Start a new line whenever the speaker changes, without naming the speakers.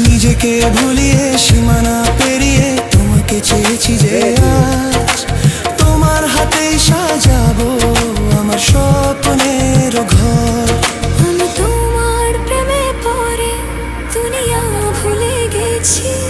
নিজেকে ভুলিয়ে সীমানা পেরিয়ে তোমাকে চেয়েছি যে আজ তোমার হাতেই সাজাবো আমার স্বপ্নের ঘর।
আমি তোমার প্রেমে পড়ে দুনিয়া ভুলে গেছি।